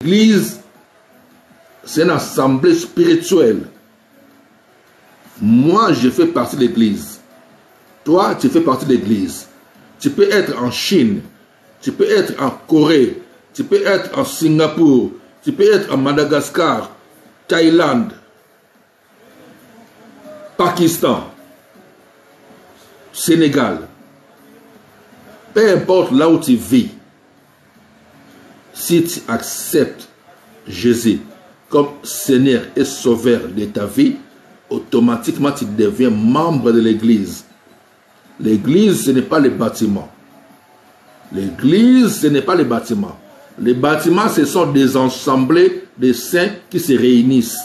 L'église, c'est une assemblée spirituelle. Moi, je fais partie de l'église. Toi, tu fais partie de l'église. Tu peux être en Chine, tu peux être en Corée, tu peux être en Singapour, tu peux être en Madagascar, Thaïlande, Pakistan, Sénégal. Peu importe là où tu vis, si tu acceptes Jésus comme Seigneur et Sauveur de ta vie, automatiquement tu deviens membre de l'église. L'église, ce n'est pas les bâtiments. L'église, ce n'est pas les bâtiments. Les bâtiments, ce sont des assemblées de saints qui se réunissent.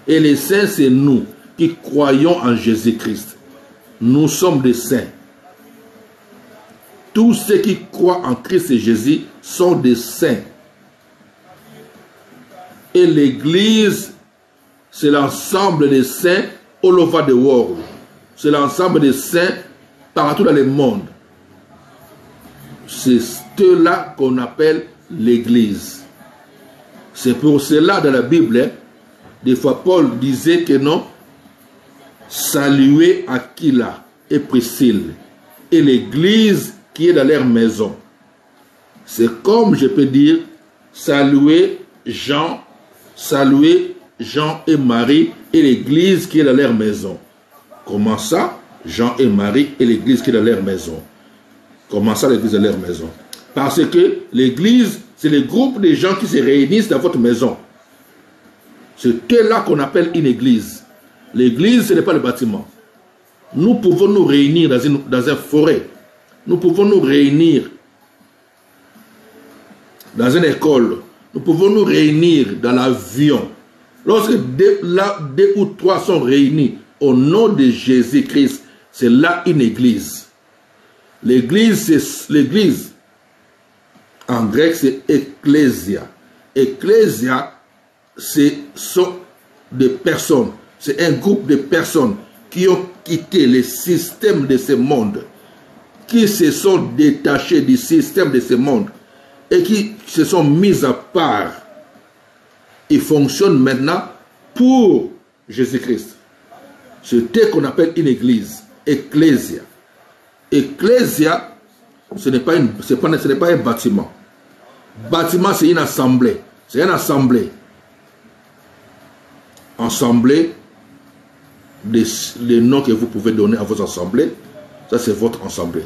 Et les saints, c'est nous qui croyons en Jésus-Christ. Nous sommes des saints. Tous ceux qui croient en Christ et Jésus sont des saints. Et l'église, c'est l'ensemble des saints all over the world. C'est l'ensemble des saints partout dans le monde. C'est cela qu'on appelle l'église. C'est pour cela dans la Bible, des fois Paul disait que non, saluez Aquila et Priscille et l'église qui est dans leur maison. C'est comme je peux dire saluer Jean et Marie et l'église qui est dans leur maison. Comment ça? Jean et Marie et l'église qui est dans leur maison. Comment ça, l'église est dans leur maison? Parce que l'église, c'est le groupe de gens qui se réunissent dans votre maison. C'est là qu'on appelle une église. L'église, ce n'est pas le bâtiment. Nous pouvons nous réunir dans une forêt. Nous pouvons nous réunir dans une école. Nous pouvons nous réunir dans l'avion. Lorsque deux ou trois sont réunis au nom de Jésus-Christ, c'est là une église. L'église, c'est l'église. En grec, c'est ecclésia. Ecclésia, ce sont des personnes. C'est un groupe de personnes qui ont quitté le système de ce monde, qui se sont détachés du système de ce monde et qui se sont mis à part. Ils fonctionnent maintenant pour Jésus-Christ. C'est ce qu'on appelle une église, ecclésia. Ecclésia, ce n'est pas un bâtiment. Bâtiment, c'est une assemblée. C'est une assemblée. Assemblée, les noms que vous pouvez donner à vos assemblées, ça c'est votre assemblée.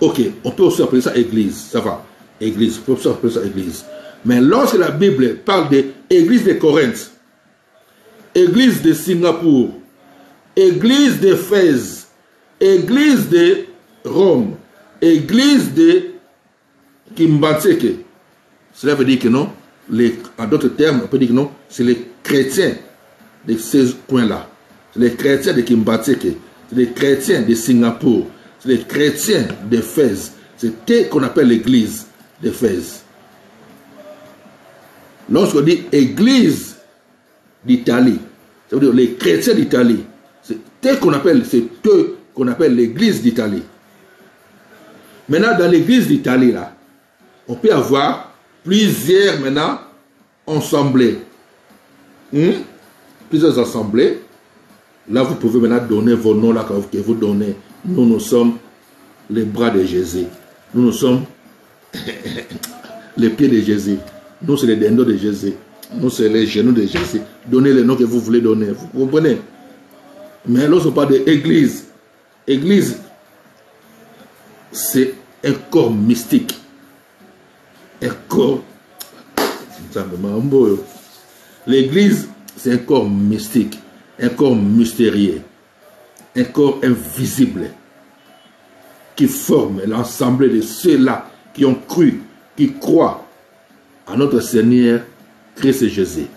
Ok, on peut aussi appeler ça église, ça va. Église, on peut aussi appeler ça église. Mais lorsque la Bible parle de église de Corinthe, église de Singapour, église d'Éphèse, église de Rome, église de Kimbatseke, cela veut dire que non, en d'autres termes, on peut dire que non, c'est les chrétiens de ces coins-là. C'est les chrétiens de Kimbatseke, c'est les chrétiens de Singapour, c'est les chrétiens d'Éphèse. C'est ce qu'on appelle l'église d'Éphèse. Lorsqu'on dit église d'Italie, ça veut dire les chrétiens d'Italie. C'est ce qu'on appelle l'église d'Italie. Maintenant, dans l'église d'Italie, là, on peut avoir plusieurs maintenant assemblées. Plusieurs assemblées. Là, vous pouvez maintenant donner vos noms là que vous donnez. Nous sommes les bras de Jésus. Nous sommes les pieds de Jésus. Nous, c'est les dindons de Jésus. Nous, c'est les genoux de Jésus. Donnez les noms que vous voulez donner. Vous comprenez? Mais lorsqu'on parle d'église, église, c'est un corps mystique. Un corps. L'église, c'est un corps mystique. Un corps mystérieux. Un corps invisible. Qui forme l'ensemble de ceux-là qui ont cru, qui croient à notre Seigneur Christ et Jésus.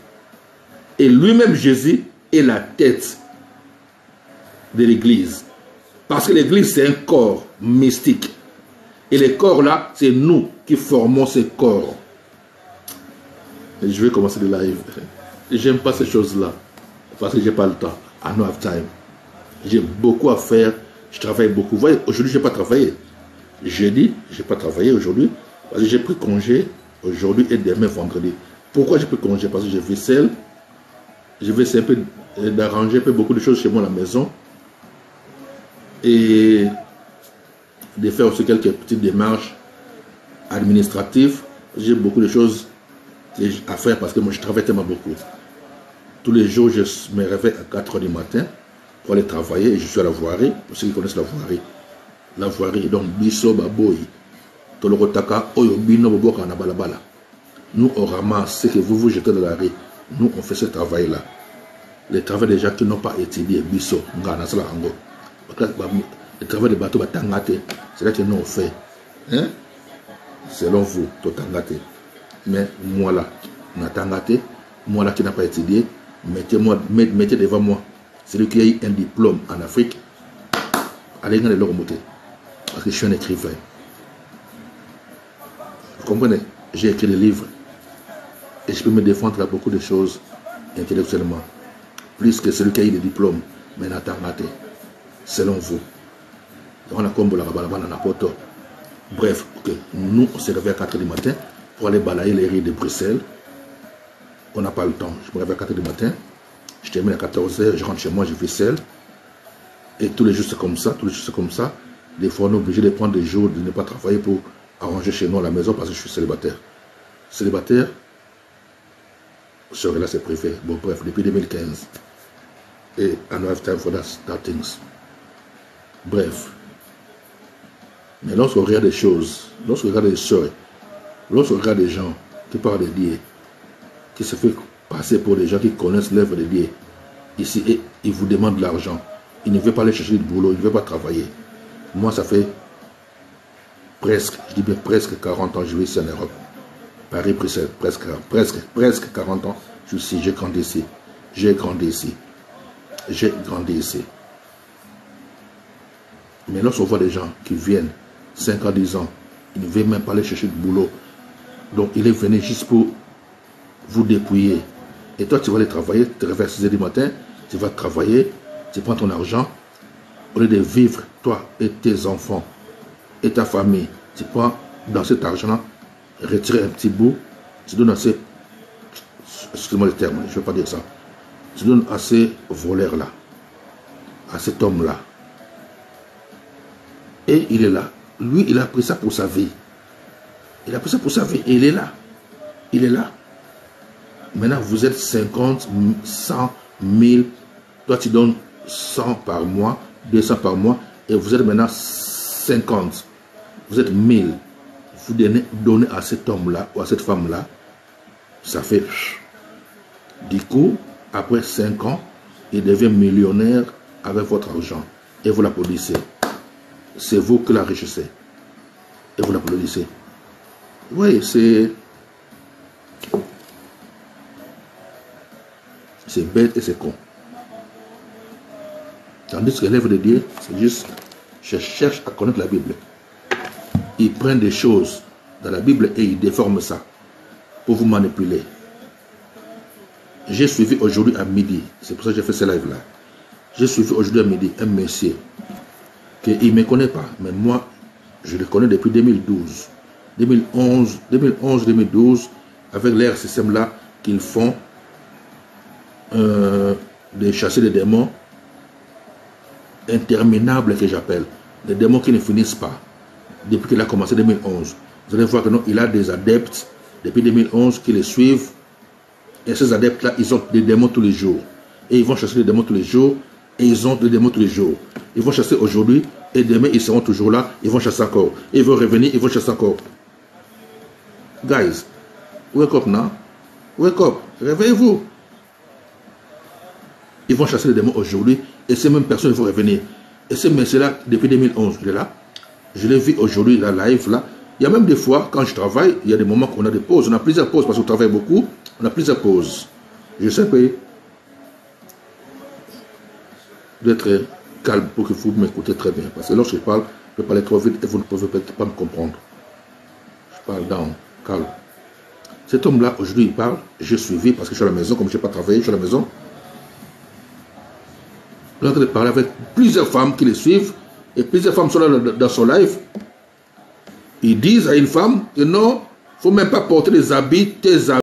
Et lui-même, Jésus, est la tête de l'église. Parce que l'église, c'est un corps mystique. Et les corps-là, c'est nous qui formons ces corps. Et je vais commencer le live. J'aime pas ces choses-là. Parce que je n'ai pas le temps. I don't have time. J'ai beaucoup à faire. Je travaille beaucoup. Vous voyez, aujourd'hui, je n'ai pas travaillé. Jeudi, je n'ai pas travaillé aujourd'hui. Parce que j'ai pris congé aujourd'hui et demain vendredi. Pourquoi j'ai pris congé? Parce que je vis seul. Je vais essayer un peu d'arranger un peu beaucoup de choses chez moi à la maison. Et de faire aussi quelques petites démarches administratives. J'ai beaucoup de choses à faire parce que moi je travaille tellement beaucoup. Tous les jours, je me réveille à 4 h du matin pour aller travailler et je suis à la voirie. Pour ceux qui connaissent la voirie. La voirie, donc Biso Baboy, Tolorotaka, Oyobino Boboka na balabala. Nous on ramasse ce que vous jetez dans la rue. Nous on fait ce travail-là. Les travaux des gens qui n'ont pas étudié, Biso, Ngana Sala Ango. Le travail des bateaux, c'est là que nous on fait. Hein? Selon vous, Totangate. Mais moi là, Natangate, moi là qui n'a pas étudié, mettez devant moi. Celui qui a eu un diplôme en Afrique, allez dans le remonter. Parce que je suis un écrivain. Vous comprenez? J'ai écrit des livres. Et je peux me défendre à beaucoup de choses intellectuellement. Plus que celui qui a eu des diplômes. Mais Natangate. Selon vous. On a combo la balabana na poto. Bref, okay. Nous on se réveille à 4 h du matin pour aller balayer les rues de Bruxelles. On n'a pas le temps. Je me réveille à 4 h du matin. Je termine à 14 h, je rentre chez moi, je vis seul. Et tous les jours c'est comme ça, tous les jours c'est comme ça. Des fois on est obligé de prendre des jours de ne pas travailler pour arranger chez nous à la maison parce que je suis célibataire. Célibataire, ce là c'est privé. Bon bref, depuis 2015. Et I don't have time for that things. Bref. Mais lorsqu'on regarde des choses, lorsqu'on regarde des sœurs, lorsqu'on regarde des gens qui parlent de Dieu, qui se fait passer pour des gens qui connaissent l'œuvre de Dieu, ici, et ils vous demandent de l'argent. Ils ne veulent pas aller chercher du boulot, ils ne veulent pas travailler. Moi, ça fait presque, je dis bien presque 40 ans que je vis ici en Europe. Paris, Bruxelles, presque 40 ans. Je suis ici, j'ai grandi ici. J'ai grandi ici. J'ai grandi ici. Mais lorsqu'on voit des gens qui viennent 5 ans, 10 ans, ils ne veulent même pas aller chercher du boulot. Donc, il est venu juste pour vous dépouiller. Et toi, tu vas aller travailler, tu te réveilles à 6 h du matin, tu vas travailler, tu prends ton argent, au lieu de vivre, toi et tes enfants, et ta famille, tu prends dans cet argent-là, retirer un petit bout, tu donnes à ces, excuse-moi le terme, je ne veux pas dire ça, tu donnes à ces voleurs-là, à cet homme-là. Et il est là. Lui, il a pris ça pour sa vie. Il a pris ça pour sa vie. Et il est là. Il est là. Maintenant, vous êtes 50, 100, 1000. Toi, tu donnes 100 par mois, 200 par mois. Et vous êtes maintenant 50. Vous êtes 1000. Vous donnez à cet homme-là ou à cette femme-là. Ça fait... Du coup, après 5 ans, il devient millionnaire avec votre argent. Et vous l'applaudissez. C'est vous qui l'enrichissez. Et vous l'applaudissez. Oui, c'est bête et c'est con. Tandis que l'œuvre de Dieu, c'est juste, je cherche à connaître la Bible. Ils prennent des choses dans la Bible et ils déforment ça pour vous manipuler. J'ai suivi aujourd'hui à midi, c'est pour ça que j'ai fait ce live-là. J'ai suivi aujourd'hui à midi un monsieur qu'il ne me connaît pas, mais moi, je le connais depuis 2012. 2011-2012, avec leur système-là qu'ils font de chasser des démons interminables que j'appelle. Des démons qui ne finissent pas. Depuis qu'il a commencé 2011. Vous allez voir que non, il a des adeptes depuis 2011 qui les suivent. Et ces adeptes-là, ils ont des démons tous les jours. Et ils vont chasser des démons tous les jours. Et ils ont des démons tous les jours. Ils vont chasser aujourd'hui. Et demain, ils seront toujours là. Ils vont chasser encore. Et ils vont revenir. Ils vont chasser encore. Guys, wake up now. Wake up. Réveillez-vous. Ils vont chasser les démons aujourd'hui. Et ces mêmes personnes vont revenir. Et ce monsieur-là, depuis 2011, il est là. Je l'ai vu aujourd'hui, la live là. Il y a même des fois, quand je travaille, il y a des moments qu'on a des pauses. On a plusieurs pauses parce qu'on travaille beaucoup. On a plusieurs pauses. Je sais que d'être calme pour que vous m'écoutez très bien. Parce que lorsque je parle, je peux parler trop vite et vous ne pouvez peut-être pas me comprendre. Je parle down, calme. Cet homme-là, aujourd'hui, il parle. Je suis suivi parce que je suis à la maison, comme je n'ai pas travaillé, je suis à la maison. Il est en train de parler avec plusieurs femmes qui les suivent. Et plusieurs femmes sont là dans son live. Ils disent à une femme que non, faut même pas porter les habits, tes habits.